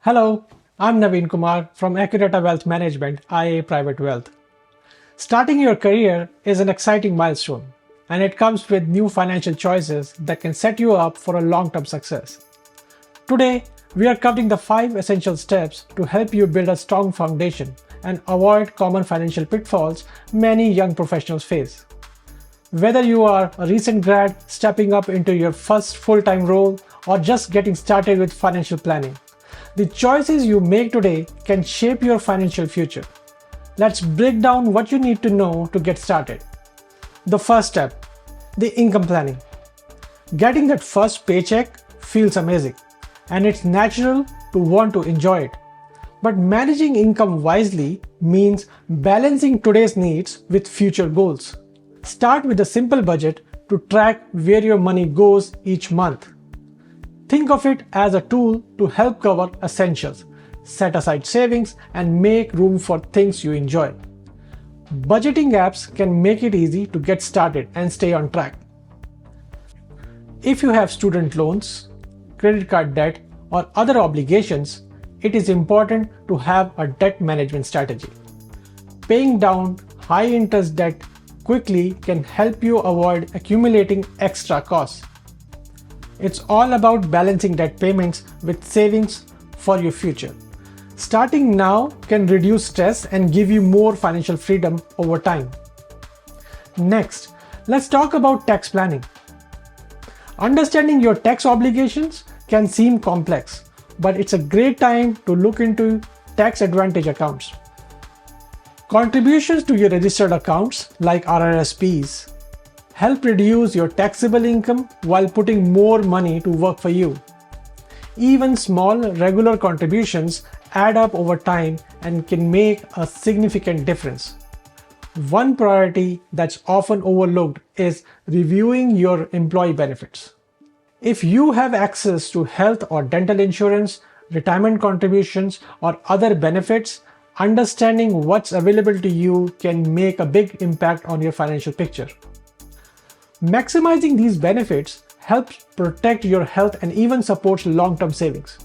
Hello, I'm Naveen Kumar from Accureta Wealth Management, IA Private Wealth. Starting your career is an exciting milestone, and it comes with new financial choices that can set you up for a long-term success. Today, we are covering the 5 essential steps to help you build a strong foundation and avoid common financial pitfalls many young professionals face. Whether you are a recent grad stepping up into your first full-time role or just getting started with financial planning, the choices you make today can shape your financial future. Let's break down what you need to know to get started. The first step, the income planning. Getting that first paycheck feels amazing, and it's natural to want to enjoy it. But managing income wisely means balancing today's needs with future goals. Start with a simple budget to track where your money goes each month. Think of it as a tool to help cover essentials, set aside savings, and make room for things you enjoy. Budgeting apps can make it easy to get started and stay on track. If you have student loans, credit card debt, or other obligations, it is important to have a debt management strategy. Paying down high-interest debt quickly can help you avoid accumulating extra costs. It's all about balancing debt payments with savings for your future. Starting now can reduce stress and give you more financial freedom over time. Next, let's talk about tax planning. Understanding your tax obligations can seem complex, but it's a great time to look into tax advantage accounts. Contributions to your registered accounts, like RRSPs, help reduce your taxable income while putting more money to work for you. Even small, regular contributions add up over time and can make a significant difference. One priority that's often overlooked is reviewing your employee benefits. If you have access to health or dental insurance, retirement contributions, or other benefits, understanding what's available to you can make a big impact on your financial picture. Maximizing these benefits helps protect your health and even supports long-term savings.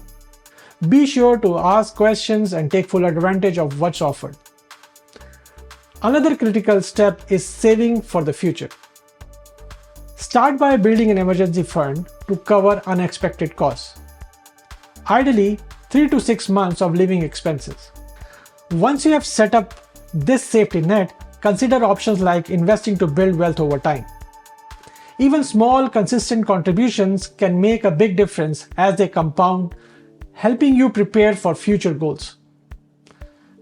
Be sure to ask questions and take full advantage of what's offered. Another critical step is saving for the future. Start by building an emergency fund to cover unexpected costs. Ideally, 3 to 6 months of living expenses. Once you have set up this safety net, consider options like investing to build wealth over time. Even small, consistent contributions can make a big difference as they compound, helping you prepare for future goals.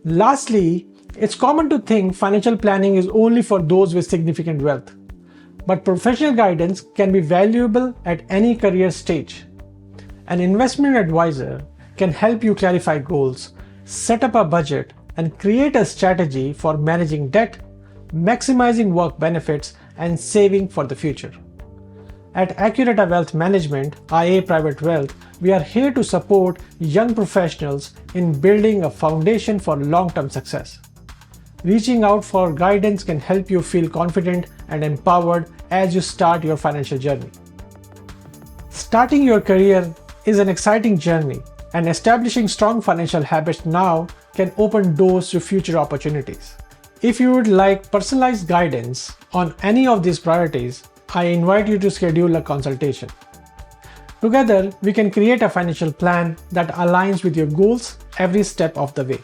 Lastly, it's common to think financial planning is only for those with significant wealth. But professional guidance can be valuable at any career stage. An investment advisor can help you clarify goals, set up a budget, and create a strategy for managing debt, maximizing work benefits, and saving for the future. At Accureta Wealth Management, IA Private Wealth, we are here to support young professionals in building a foundation for long-term success. Reaching out for guidance can help you feel confident and empowered as you start your financial journey. Starting your career is an exciting journey, and establishing strong financial habits now can open doors to future opportunities. If you would like personalized guidance on any of these priorities, I invite you to schedule a consultation. Together, we can create a financial plan that aligns with your goals every step of the way.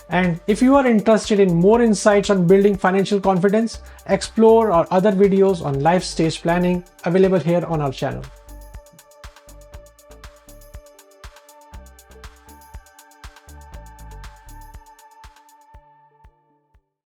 And if you are interested in more insights on building financial confidence, explore our other videos on life stage planning available here on our channel.